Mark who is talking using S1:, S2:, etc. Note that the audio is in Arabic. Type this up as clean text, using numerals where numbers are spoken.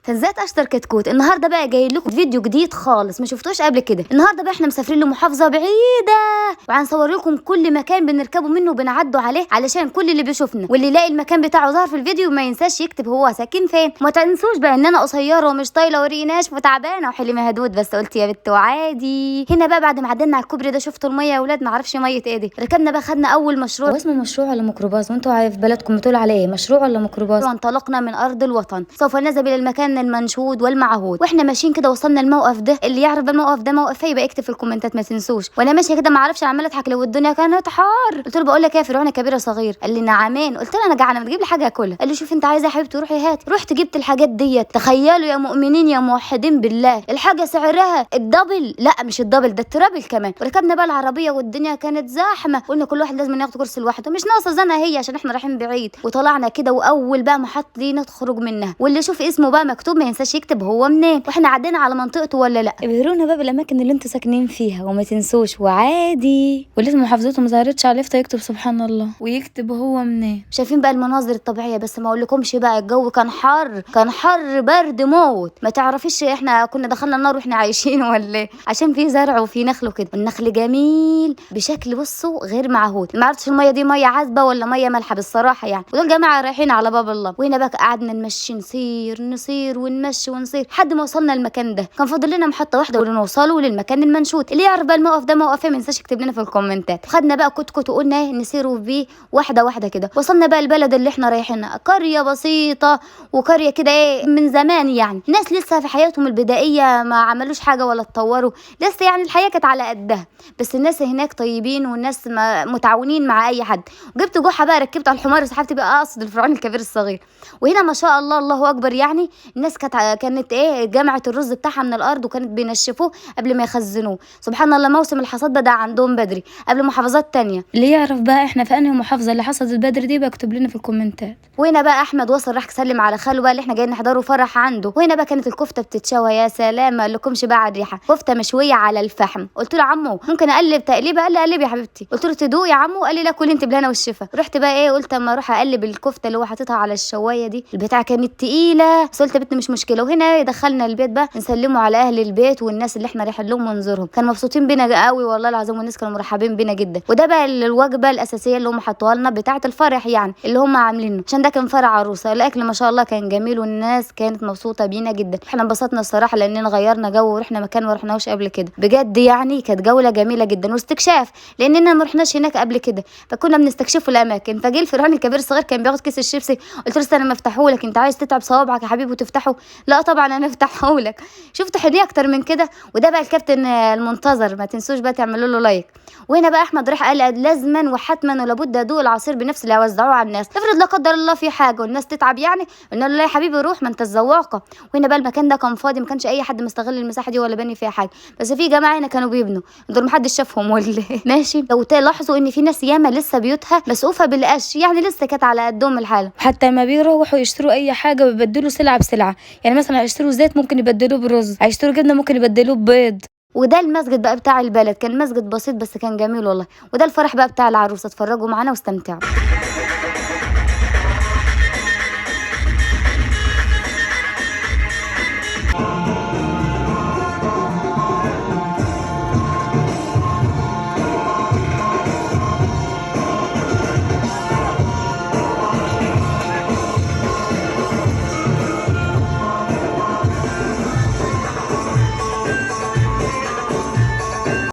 S1: فازاي اشطر كتكوت. النهارده بقى جاي لكم فيديو جديد خالص ما شفتوش قبل كده. النهارده بقى احنا مسافرين لمحافظه بعيده، وهنصور لكم كل مكان بنركبه منه وبنعدوا عليه، علشان كل اللي بيشوفنا واللي يلاقي المكان بتاعه ظهر في الفيديو ما ينساش يكتب هو ساكن فين. وما تنسوش بقى ان انا قصيره ومش طايله وريقي ناشف وتعبانه وحلمي هدود، بس قلت يا بت وعادي. هنا بقى بعد ما عدينا على الكوبري ده شفتوا الميه يا اولاد، ما اعرفش ميه ايه دي. ركبنا بقى خدنا اول مشروع، واسمه مشروع ولا ميكروباص؟ وانتوا في بلدكم بتقولوا عليه ايه، مشروع ولا ميكروباص؟ وانطلقنا من ارض الوطن سوف نذهب الى المكان المنشود والمعهود. واحنا ماشيين كده وصلنا الموقف ده. اللي يعرف الموقف ده موقف ايه يبقى يكتب في الكومنتات ما تنسوش. وانا ماشيه كده ما اعرفش عماله اضحك لو الدنيا كانت حار. قلت له بقول لك ايه يا فرعون كبيره صغير؟ قال لي نعمين. قلت له انا جعانه ما تجيب لي حاجه اكلها. قال لي شوف انت عايزه يا حبيبتي روحي هات. رحت جبت الحاجات ديت. تخيلوا يا مؤمنين يا موحدين بالله، الحاجه سعرها الدبل، لا مش الدبل ده الترابل كمان. وركبنا بقى العربيه والدنيا كانت زحمه، قلنا كل واحد لازم ياخد كرسي لوحده، مش ناقصه زنقه هي عشان احنا رايحين بعيد. وطلعنا كده واول بقى محطه دي نخرج منها، واللي يشوف اسمه بقى مكتوب ما ينساش يكتب هو منين. واحنا عدينا على منطقته ولا لا. ابهرونا بقى بالاماكن اللي انتوا ساكنين فيها وما تنسوش وعادي. واللي في محافظته ما ظهرتش على اليافطه يكتب سبحان الله ويكتب هو منين. شايفين بقى المناظر الطبيعيه، بس ما اقولكمش بقى الجو كان حر، كان حر برد موت. ما تعرفيش احنا كنا دخلنا النار واحنا عايشين ولا ايه، عشان في زرع وفي نخل وكده، والنخل جميل بشكل بصوا غير معهود. ما عرفتش الميه دي ميه عذبه ولا ميه مالحه بالصراحه يعني. ودول جماعه رايحين على باب الله. وهنا بقى قعدنا نمشي نصير ونمشي ونصير لحد ما وصلنا المكان ده. كان فاضل لنا محطه واحده ونوصلوا للمكان المنشود. اللي يعرف بقى الموقف ده موقف ايه ما ينساش يكتب لنا في الكومنتات. خدنا بقى كتكوت وقلنا ايه نسيروا بيه واحده واحده كده. وصلنا بقى البلد اللي احنا رايحينها، قريه بسيطه وقريه كده ايه من زمان يعني. ناس لسه في حياتهم البدائيه ما عملوش حاجه ولا اتطوروا لسه يعني، الحياه كانت على قدها. بس الناس هناك طيبين والناس متعاونين مع اي حد. وجبت جحا بقى ركبت على الحمار وسحبت بقى اقصد الفرعون الكبير الصغير. وهنا ما شاء الله الله اكبر يعني. الناس كانت ايه جمعت الرز بتاعها من الارض وكانت بينشفوه قبل ما يخزنوه. سبحان الله موسم الحصاد بدا عندهم بدري قبل محافظات تانية. اللي يعرف بقى احنا في انهي محافظه اللي حصدت بدري دي بقى يكتب لنا في الكومنتات. وهنا بقى احمد وصل راح سلم على خاله بقى اللي احنا جايين نحضره فرح عنده. وهنا بقى كانت الكفته بتتشوى يا سلام، ما لكمش بقى على الريحه، كفته مشويه على الفحم. قلت له عمو ممكن اقلب تقليبه؟ قال لي قلب يا حبيبتي. قلت له تدوق يا عمو؟ قال لي لا كل انت بالهنا والشفا. رحت بقى ايه قلت اما اروح اقلب الكفته اللي هو حاططها على الشوايه دي. البتاعه كانت تقيله بس قلت بنت مش مشكله. وهنا دخلنا البيت بقى نسلموا على اهل البيت والناس اللي احنا رايحين لهم ونزورهم. كانوا مبسوطين بينا قوي والله العظيم، والناس كانوا مرحبين بينا جدا. وده بقى الوجبه الاساسيه اللي هم حطوها لنا بتاعه الفرح يعني اللي هم عاملينه، عشان ده كان فرح عروسه. الاكل ما شاء الله كان جميل والناس كانت مبسوطه بينا جدا. احنا انبسطنا الصراحه لاننا غيرنا جو ورحنا مكان ما رحناهوش قبل كده بجد يعني. كانت جوله جميله جدا واستكشاف لاننا ما رحناش هناك قبل كده، فكنا بنستكشفوا الاماكن. فجه الفرعون الكبير الصغير كان بياخد كيس الشيبسي. قلت له استنى ما افتحه لك، انت عايز تتعب صوابعك يا حبيبي وتفتحه؟ لا طبعا انا افتحه لك. شفت حنيه اكتر من كده. وده بقى الكابتن المنتظر، ما تنسوش بقى تعملوا له لايك. وهنا بقى احمد راح قال لازما وحتما ولابد ادوق العصير بنفسي اللي هوزعوه على الناس، افرض لا قدر الله في حاجه والناس تتعب يعني. قلنا له لا يا حبيبي روح ما انت الذواقه. وهنا بقى المكان ده كان فاضي، ما كانش اي حد مستغل المساحه دي ولا باني فيها حاجه، بس في جماعه هنا كانوا بيبنوا دول ما حدش شافهم ولا ماشي. لو تلاحظوا ان في ناس ياما لسه بيوتها مسقوفه بالقش يعني لسه كانت على قدهم الحاله. حتى ما بيروحوا يشتروا اي حاجه بيبدلوا سلعه بسلعه يعني. مثلا هيشتروا زيت ممكن يبدلوه برز، هيشتروا جبنه ممكن يبدلوه ببيض. وده المسجد بقى بتاع البلد، كان مسجد بسيط بس كان جميل والله. وده الفرح بقى بتاع العروسه. اتفرجوا معانا واستمتعوا.